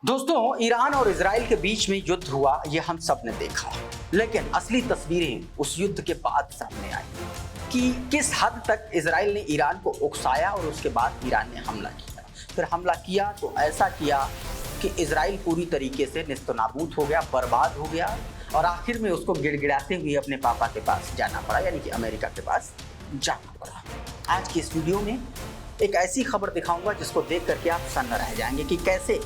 दोस्तों, ईरान और इजराइल के बीच में युद्ध हुआ, ये हम सब ने देखा। लेकिन असली तस्वीरें उस युद्ध के बाद सामने आई कि किस हद तक इजराइल ने ईरान को उकसाया और उसके बाद ईरान ने हमला किया। फिर हमला किया तो ऐसा किया कि इजराइल पूरी तरीके से नेस्तनाबूद हो गया, बर्बाद हो गया और आखिर में उसको गिड़गिड़ाते हुए अपने पापा के पास जाना पड़ा, यानी कि अमेरिका के पास जाना पड़ा। आज की इस वीडियो में एक ऐसी खबर दिखाऊंगा जिसको देख करके आप सन्न रह जाएंगे कि कैसे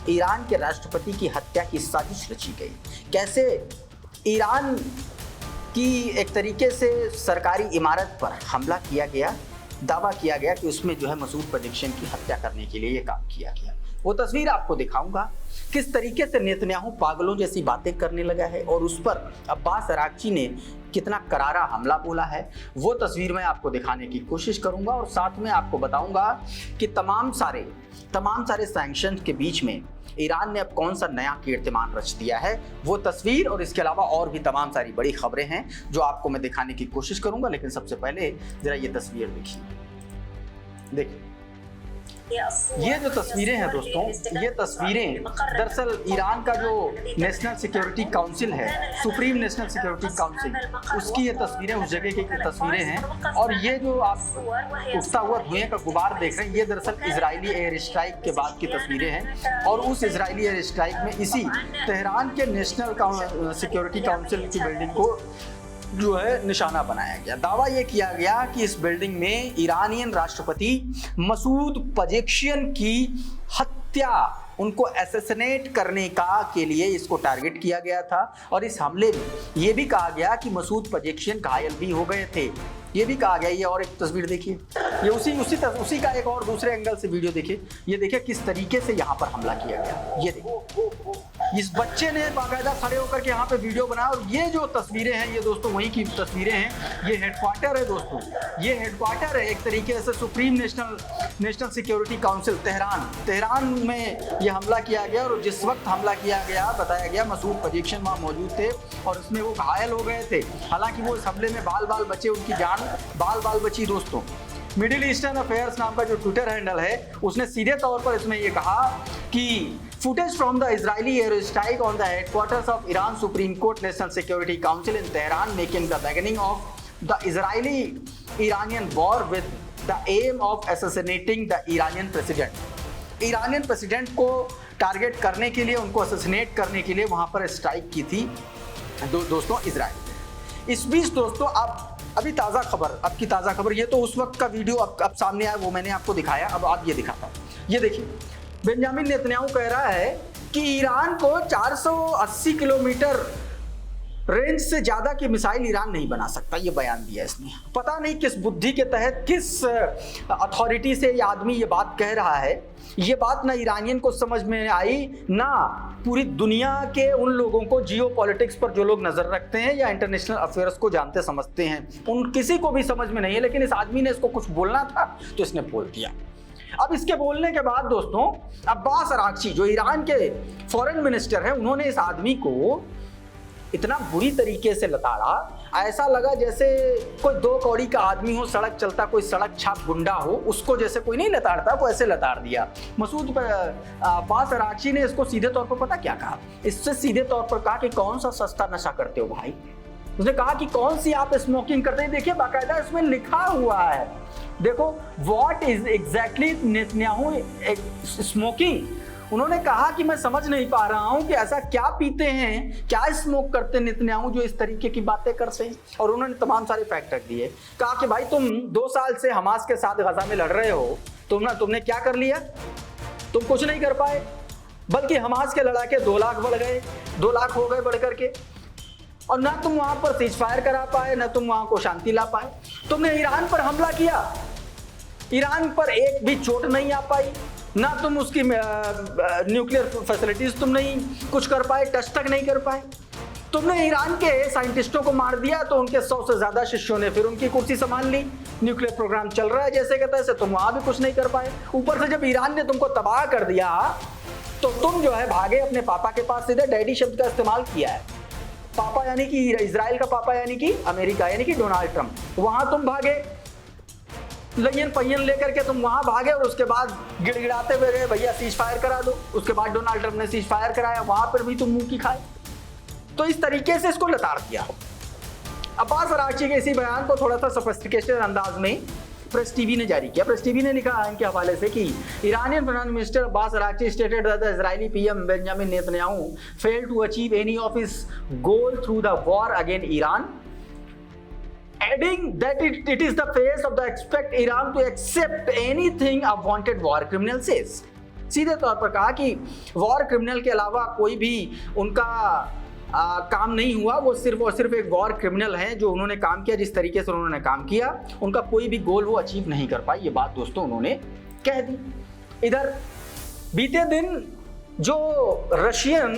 ईरान के राष्ट्रपति की हत्या की साजिश रची गई, कैसे ईरान की एक तरीके से सरकारी इमारत पर हमला किया गया, दावा किया गया कि उसमें जो है मसूद पेज़ेश्कियान की हत्या करने के लिए ये काम किया गया। वो तस्वीर आपको दिखाऊंगा किस तरीके से नेतन्याहू पागलों जैसी बातें करने लगा है और उस पर अब्बास अरागची ने कितना करारा हमला बोला है। वो तस्वीर मैं आपको दिखाने की कोशिश करूंगा और साथ में आपको बताऊंगा कि तमाम सारे सैंक्शन के बीच में ईरान ने अब कौन सा नया कीर्तिमान रच दिया है। वो तस्वीर और इसके अलावा और भी तमाम सारी बड़ी खबरें हैं जो आपको मैं दिखाने की कोशिश करूंगा। लेकिन सबसे पहले जरा ये तस्वीर देखिए। ये जो तस्वीरें हैं दोस्तों, ये तस्वीरें दरअसल ईरान का जो नेशनल सिक्योरिटी काउंसिल है, सुप्रीम नेशनल सिक्योरिटी काउंसिल, उसकी ये तस्वीरें, उस जगह की तस्वीरें हैं। और ये जो आप उठता हुआ धुएं का गुबार देख रहे हैं, ये दरअसल इजरायली एयर स्ट्राइक के बाद की तस्वीरें हैं। और उस इजरायली एयर स्ट्राइक में इसी तेहरान के नेशनल सिक्योरिटी काउंसिल की बिल्डिंग को जो है निशाना बनाया गया। दावा यह किया गया कि इस बिल्डिंग में ईरानियन राष्ट्रपति मसूद पेज़ेश्कियान की हत्या, उनको असैसिनेट करने के लिए इसको टारगेट किया गया था। और इस हमले में यह भी कहा गया कि मसूद पेज़ेश्कियान घायल भी हो गए थे, ये भी कहा गया। ये और एक तस्वीर देखिए, ये उसी का एक और दूसरे एंगल से वीडियो देखिए। ये देखिए किस तरीके से यहाँ पर हमला किया गया। ये देखिए, इस बच्चे ने बाकायदा खड़े होकर के यहाँ पे वीडियो बनाया। और ये जो तस्वीरें हैं, ये दोस्तों वहीं की तस्वीरें हैं। ये हेडक्वार्टर है दोस्तों, ये हेडक्वार्टर है एक तरीके से supreme national security council Tehran में ये हमला किया गया। और जिस वक्त हमला किया गया, बताया गया मसूद पेज़ेश्कियान वहाँ मौजूद थे और उसमें वो घायल हो गए थे। हालांकि वो इस हमले में बाल बचे, उनकी जान बाल बची। दोस्तों, मिडिल ईस्टर्न अफेयर्स नाम का जो ट्विटर हैंडल है, उसने सीधे तौर पर इसमें ये कहा कि footage from the Israeli airstrike on the headquarters of Iran Supreme Court National Security Council in Tehran, making the beginning of the Israeli-Iranian war with the aim of assassinating the Iranian president. Iranian president को target करने के लिए, उनको assassinate करने के लिए वहां पर स्ट्राइक की थी दोस्तों इजराइल। इस बीच दोस्तों अभी ताज़ा खबर, ये तो उस वक्त का वीडियो अब सामने आया, वो मैंने आपको दिखाया। अब आप ये दिखाता हूँ। ये देखिए, बेंजामिन नेतन्याहू कह रहा है कि ईरान को 480 किलोमीटर रेंज से ज्यादा की मिसाइल ईरान नहीं बना सकता। ये बयान दिया इसने। पता नहीं किस बुद्धि के तहत, किस अथॉरिटी से ये आदमी ये बात कह रहा है। ये बात ना ईरानियन को समझ में आई, ना पूरी दुनिया के उन लोगों को, जियो पॉलिटिक्स पर जो लोग नजर रखते हैं या इंटरनेशनल अफेयर्स को जानते समझते हैं, उन किसी को भी समझ में नहीं है। लेकिन इस आदमी ने इसको कुछ बोलना था तो इसने बोल दिया। अब इसके बोलने के बाद दोस्तों, अब्बास अरागची जो ईरान के फॉरेन मिनिस्टर हैं, उन्होंने इस आदमी को इतना बुरी तरीके से लताड़ा, ऐसा लगा जैसे कोई दो कौड़ी का आदमी हो, सड़क चलता कोई सड़क छाप गुंडा हो, उसको जैसे कोई नहीं लताड़ता, वो ऐसे लताड़ दिया। अब्बास अरागची ने इसको सीधे तौर पर पता क्या कहा, इससे सीधे तौर पर कहा कि कौन सा सस्ता नशा करते हो भाई। उसने कहा कि कौन सी आप स्मोकिंग करते हैं। देखिए बाकायदा इसमें लिखा हुआ है, देखो, what is exactly Netanyahu smoking. उन्होंने कहा कि मैं समझ नहीं पा रहा हूं कि ऐसा क्या पीते हैं, क्या स्मोक करते हैं नेतन्याहू जो इस तरीके की बातें करते हैं। और उन्होंने तमाम सारे फैक्ट रख दिए। कहा कि भाई तुम 2 साल से हमास के साथ गजा में लड़ रहे हो, तुमने क्या कर लिया? तुम कुछ नहीं कर पाए, बल्कि हमास के लड़ाके 2 लाख बढ़ गए, 2 लाख हो गए बढ़ करके। और ना तुम वहां पर सीज फायर करा पाए, ना तुम वहां को शांति ला पाए। तुमने ईरान पर हमला किया, ईरान पर एक भी चोट नहीं आ पाई, ना तुम उसकी न्यूक्लियर फैसिलिटीज तुम नहीं कुछ कर पाए, टच तक नहीं कर पाए। तुमने ईरान के साइंटिस्टों को मार दिया तो उनके 100 से ज्यादा शिष्यों ने फिर उनकी कुर्सी संभाल ली। न्यूक्लियर प्रोग्राम चल रहा है जैसे कहते हैं, तुम वहां भी कुछ नहीं कर पाए। ऊपर से जब ईरान ने तुमको तबाह कर दिया तो तुम जो है भागे अपने पापा के पास। सीधे डैडी शब्द का इस्तेमाल किया है। पापा यानी कि इजराइल का पापा, यानी कि अमेरिका, यानी कि डोनाल्ड ट्रंप। वहां तुम भागे लयन पहियन लेकर के तुम वहां भागे और उसके बाद गिड़गिड़ाते हुए गए भैया सीज फायर करा दो। उसके बाद डोनाल्ड ट्रंप ने सीज फायर कराया, वहां पर भी तुम मुंह की खाए। तो इस तरीके से इसको लताड़ दिया। अब्बास अरागची के इसी बयान को थोड़ा सा सोफिस्टिकेटेड अंदाज में प्रेस टीवी ने जारी किया। प्रेस टीवी ने लिखा इनके हवाले से कि Iranian finance minister Abbas Araghchi stated that the Israeli PM Benjamin Netanyahu failed to achieve any of his goal through the war against Iran, adding that it is the face of the expect Iran to accept anything a wanted war criminal says। सीधे तौर पर कहा कि war criminal के अलावा कोई भी उनका काम नहीं हुआ। वो सिर्फ और सिर्फ एक वॉर क्रिमिनल है जो उन्होंने काम किया, जिस तरीके से उन्होंने काम किया उनका कोई भी गोल वो अचीव नहीं कर पाई। ये बात दोस्तों उन्होंने कह दी। इधर बीते दिन जो रशियन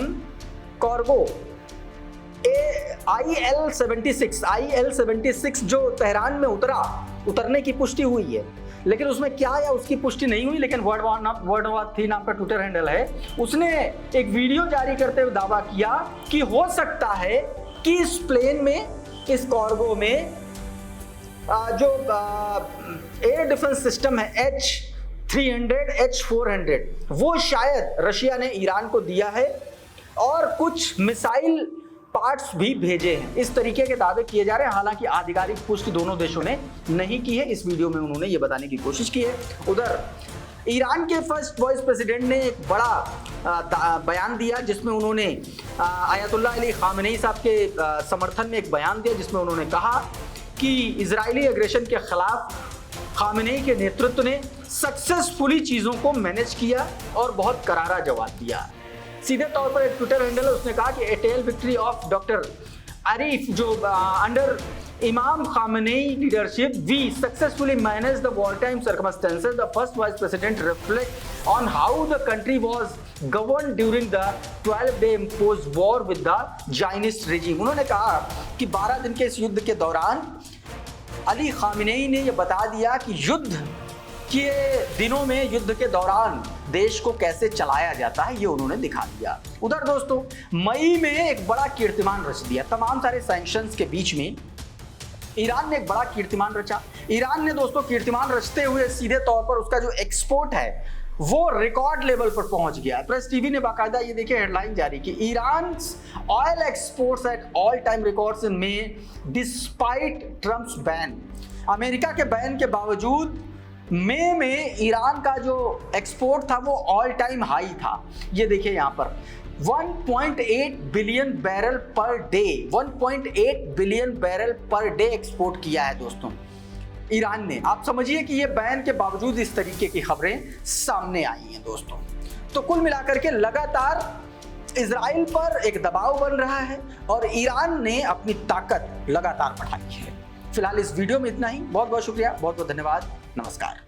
कार्गो IL-76 जो तेहरान में उतरने की पुष्टि हुई है, लेकिन उसमें क्या है उसकी पुष्टि नहीं हुई। लेकिन वर्ल्ड वॉर 3 नाम का ट्विटर हैंडल है, उसने एक वीडियो जारी करते हुए दावा किया कि हो सकता है कि इस प्लेन में, इस कार्गो में जो एयर डिफेंस सिस्टम है H-300, H-400 वो शायद रशिया ने ईरान को दिया है और कुछ मिसाइल पार्ट्स भी भेजे हैं। इस तरीके के दावे किए जा रहे हैं। हालांकि आधिकारिक पुष्टि दोनों देशों ने नहीं की है। इस वीडियो में उन्होंने ये बताने की कोशिश की है। उधर ईरान के फर्स्ट वाइस प्रेसिडेंट ने एक बड़ा बयान दिया जिसमें उन्होंने आयतुल्लाह अली खामेनी साहब के समर्थन में एक बयान दिया जिसमें उन्होंने कहा कि इजरायली एग्रेशन के खिलाफ खामेनी के नेतृत्व ने सक्सेसफुली चीज़ों को मैनेज किया और बहुत करारा जवाब दिया। सीधे तौर पर एक ट्विटर हैंडल है, उसने कहा कि a tale victory of doctor Aref जो under Imam Khamenei leadership we successfully manage the war time circumstances. The first vice president reflect on how the country was govern during the 12-day imposed war with the Zionist regime. उन्होंने कहा कि 12 दिन के इस युद्ध के दौरान Ali Khamenei ने यह बता दिया कि युद्ध के दिनों में, युद्ध के दौरान देश को कैसे चलाया जाता है, ये उन्होंने दिखा दिया। उधर दोस्तों मई में एक बड़ा कीर्तिमान रच दिया। तमाम सारे सैंक्शंस के बीच में ईरान ने एक बड़ा कीर्तिमान रचा। ईरान ने दोस्तों कीर्तिमान रचते हुए सीधे तौर पर उसका जो एक्सपोर्ट है वो रिकॉर्ड लेवल पर पहुंच गया। प्रेस टीवी ने बाकायदा ये देखिए हेडलाइन जारी की, Iran oil exports at all time records in may despite Trump's ban. America के बैन के बावजूद मई में ईरान का जो एक्सपोर्ट था वो ऑल टाइम हाई था। ये देखिए यहाँ पर 1.8 billion barrel per day, 1.8 billion barrel per day export किया है दोस्तों ईरान ने। आप समझिए कि ये बैन के बावजूद इस तरीके की खबरें सामने आई हैं दोस्तों। तो कुल मिलाकर के लगातार इजराइल पर एक दबाव बन रहा है और ईरान ने अपनी ताकत लगातार बढ़ाई है। फिलहाल इस वीडियो में इतना ही। बहुत बहुत शुक्रिया, बहुत बहुत धन्यवाद, नमस्कार।